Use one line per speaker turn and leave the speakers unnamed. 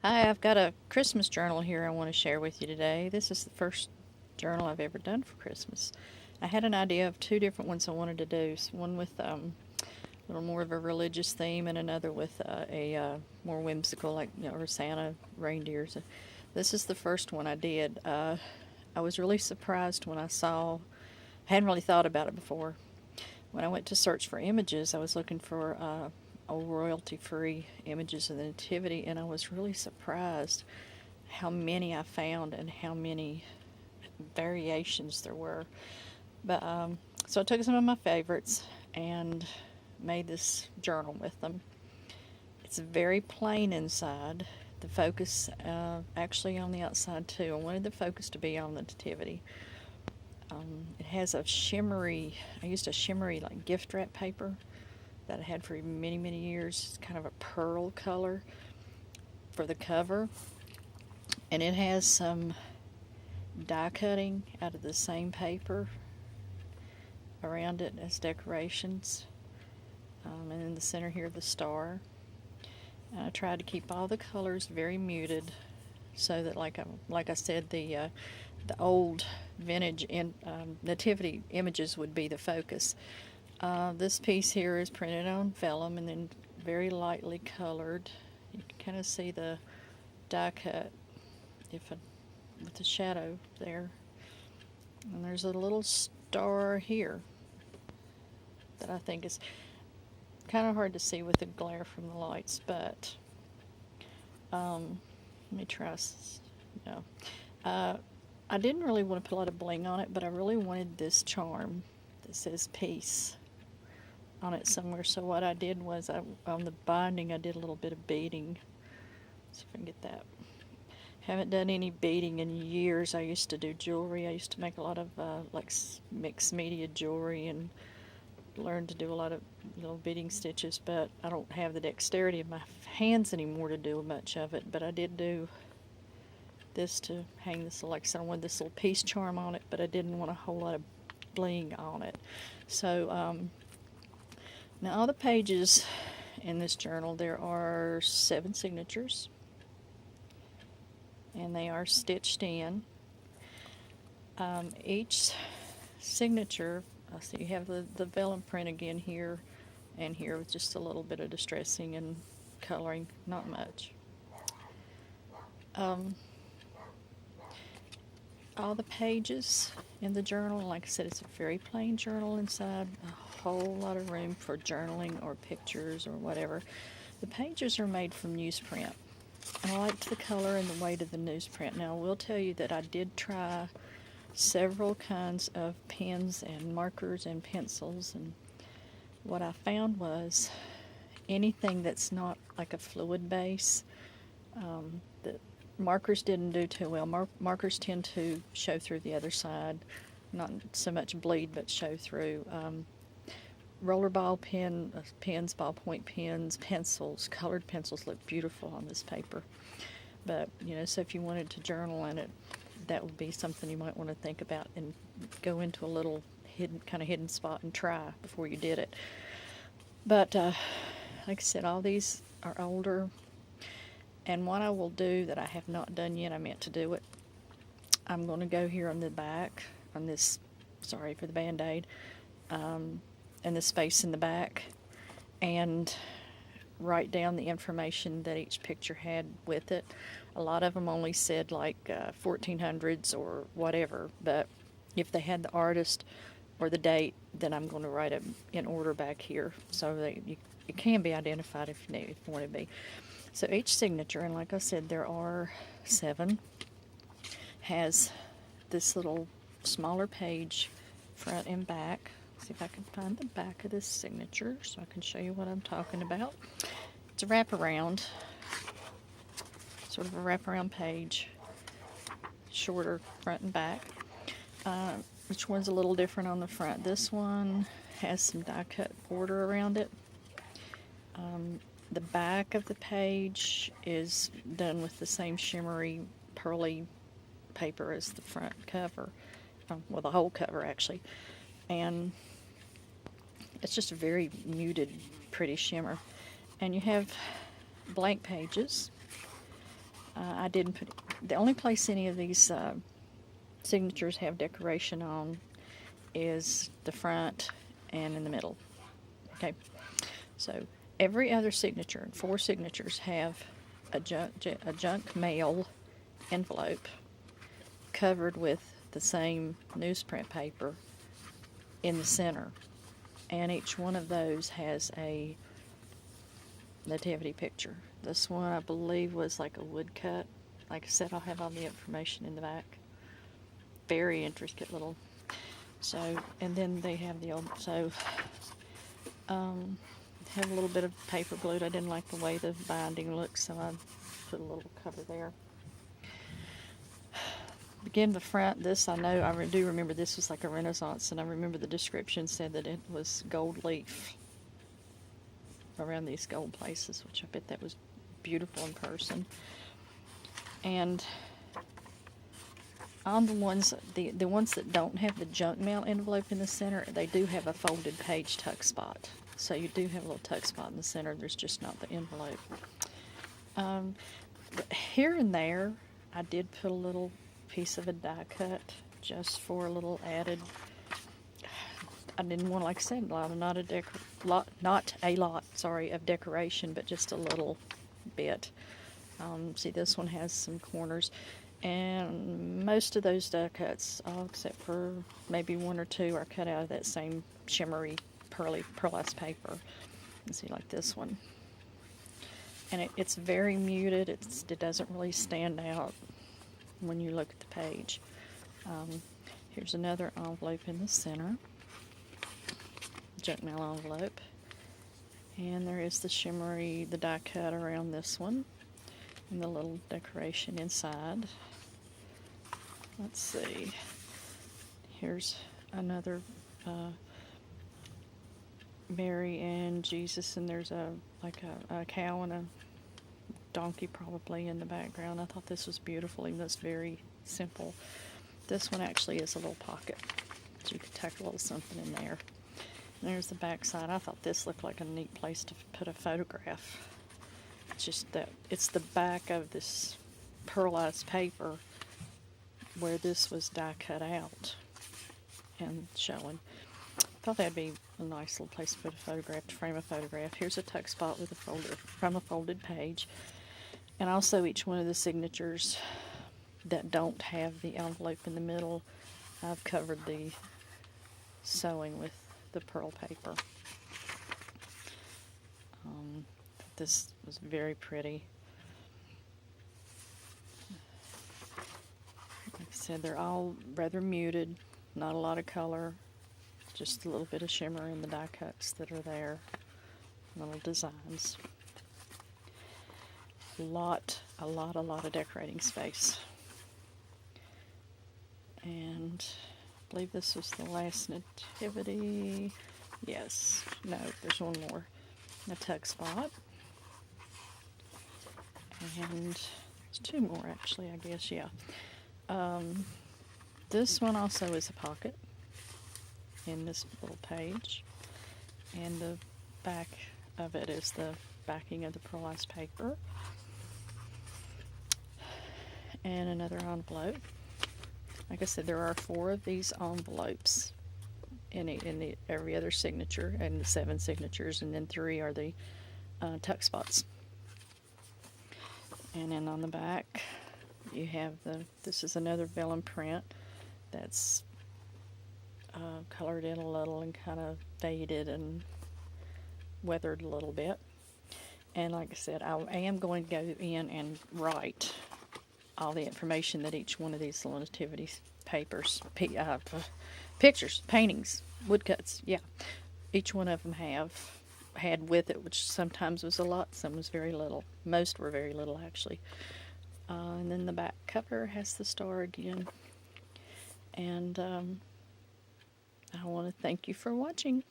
Hi, I've got a Christmas journal here I want to share with you today. This is the first journal I've ever done for Christmas. I had an idea of two different ones I wanted to do. One with a little more of a religious theme, and another with a more whimsical, like or Santa reindeers. This is the first one I did. I was really surprised when I saw. I hadn't really thought about it before. When I went to search for images, I was looking for old royalty-free images of the Nativity, and I was really surprised how many I found and how many variations there were. But so I took some of my favorites and made this journal with them. It's very plain inside. The focus actually on the outside too. I wanted the focus to be on the Nativity. It has a shimmery. I used a shimmery like gift wrap paper that I had for many, many years. It's kind of a pearl color for the cover. And it has some die cutting out of the same paper around it as decorations. And in the center here, the star. And I tried to keep all the colors very muted so that, like I said, the old vintage nativity images would be the focus. This piece here is printed on vellum and then very lightly colored. You can kind of see the die cut with the shadow there. And there's a little star here that I think is kind of hard to see with the glare from the lights, but let me try. No. I didn't really want to put a lot of bling on it, but I really wanted this charm that says peace on it somewhere. So what I did was, on the binding, I did a little bit of beading. See if I can get that. Haven't done any beading in years. I used to do jewelry. I used to make a lot of mixed media jewelry and learned to do a lot of little beading stitches, but I don't have the dexterity of my hands anymore to do much of it. But I did do this to hang this, like I said, I wanted this little peace charm on it, but I didn't want a whole lot of bling on it. So now all the pages in this journal, there are 7 signatures, and they are stitched in. Each signature, so you have the vellum print again here and here with just a little bit of distressing and coloring, not much. All the pages in the journal, like I said, it's a very plain journal inside, a whole lot of room for journaling or pictures or whatever. The pages are made from newsprint. I liked the color and the weight of the newsprint. Now, I will tell you that I did try several kinds of pens and markers and pencils, and what I found was anything that's not like a fluid base, the markers didn't do too well. Markers tend to show through the other side, not so much bleed, but show through. Rollerball pens, ballpoint pens, pencils, colored pencils look beautiful on this paper. But, so if you wanted to journal in it, that would be something you might want to think about and go into a little hidden spot and try before you did it. But like I said, all these are older. And what I will do that I have not done yet, I meant to do it, I'm going to go here on the back, on this, sorry for the Band-Aid, and the space in the back, and write down the information that each picture had with it. A lot of them only said like 1400s or whatever, but if they had the artist or the date, then I'm going to write it in order back here so that it can be identified if you want to be. So each signature, and like I said, there are 7, has this little smaller page front and back. See if I can find the back of this signature so I can show you what I'm talking about. It's a wraparound, sort of a wraparound page, shorter front and back. Each one's a little different on the front. This one has some die-cut border around it. The back of the page is done with the same shimmery, pearly paper as the front cover. Well, the whole cover, actually. And it's just a very muted, pretty shimmer. And you have blank pages. I didn't put the only place any of these signatures have decoration on is the front and in the middle. Okay, so every other signature, 4 signatures, have a junk mail envelope covered with the same newsprint paper in the center, and each one of those has a nativity picture. This one, I believe, was like a woodcut. Like I said, I'll have all the information in the back. Very intricate little. So, and then they have the old, so have a little bit of paper glued. I didn't like the way the binding looks, so I put a little cover there. Again, the front, this I know, I do remember this was like a Renaissance, and I remember the description said that it was gold leaf around these gold places, which I bet that was beautiful in person. And on the ones that don't have the junk mail envelope in the center, they do have a folded page tuck spot. So you do have a little tuck spot in the center. There's just not the envelope. But here and there, I did put a little piece of a die cut just for a little added. I didn't want, like I said, not a lot of decoration, but just a little bit. See, this one has some corners, and most of those die cuts, all except for maybe 1 or 2, are cut out of that same shimmery, pearlescent paper. You see, like this one, and it's very muted. It doesn't really stand out when you look at the page. Here's another envelope in the center, junk mail envelope, and there is the die cut around this one, and the little decoration inside. Let's see. Here's another Mary and Jesus, and there's a cow and a donkey probably in the background. I thought this was beautiful, even though it's very simple. This one actually is a little pocket, so you could tuck a little something in there. And there's the back side. I thought this looked like a neat place to put a photograph. It's just that it's the back of this pearlized paper where this was die cut out and showing. I thought that'd be a nice little place to put a photograph, to frame a photograph. Here's a tuck spot with from a folded page. And also each one of the signatures that don't have the envelope in the middle, I've covered the sewing with the pearl paper. This was very pretty. Like I said, they're all rather muted, not a lot of color, just a little bit of shimmer in the die cuts that are there, little designs. A lot of decorating space. And I believe this was the last nativity. Yes, no, there's one more. A tuck spot. And there's 2 more actually, I guess, yeah. This one also is a pocket in this little page. And the back of it is the backing of the pearlized paper. And another envelope. Like I said, there are 4 of these envelopes in every other signature, and the 7 signatures, and then 3 are the tuck spots. And then on the back, you have this is another vellum print that's colored in a little and kind of faded and weathered a little bit. And like I said, I am going to go in and write all the information that each one of these little nativity papers, pictures, paintings, woodcuts, yeah, each one of them had with it, which sometimes was a lot, some was very little. Most were very little, actually. And then the back cover has the star again. And I want to thank you for watching.